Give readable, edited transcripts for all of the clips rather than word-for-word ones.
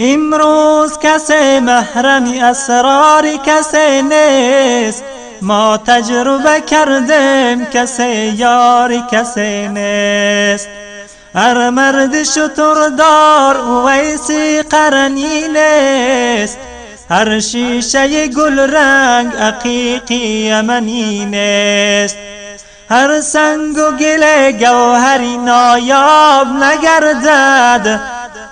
امروز کسی محرم اسرار کسی نیست، ما تجربه کردیم کسی یار کسی نیست. هر مرد شتردار اویسی قرنی نیست، هر شیشه گل رنگ عقیقی یمنی نیست. هر سنگ و گل گوهری نایاب نگردد،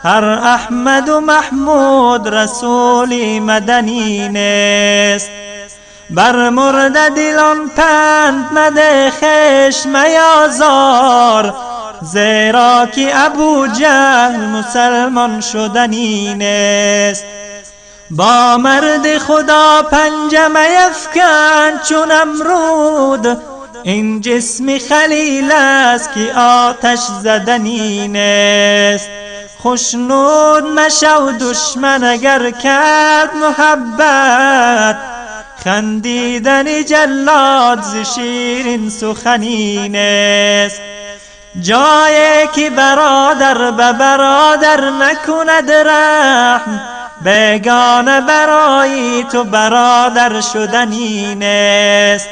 هر احمد و محمود رسولی مدنی نیست. بر مرده دلان پند مده خشم آزار، زیرا که ابو جهل مسلمان شدنی نیست. با مرد خدا پنجه افکن چون امرود، این جسم خلیل است که آتش زدنی نیست. خوشنود مشو دشمن اگر کرد محبت، خندیدن جلاد ز شیرین سخنی نیست. جایی که برادر به برادر نکند رحم، بیگانه برای تو برادر شدنی نیست.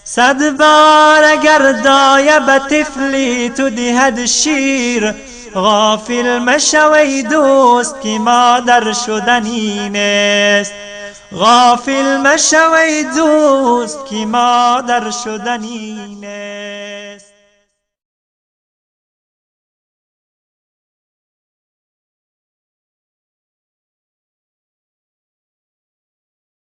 100 بار اگر دایه به طفلی تو دهد شیر، غافل مشو ای دوست که مادر شدنی نیست. غافل مشو ای دوست که مادر شدنی نیست.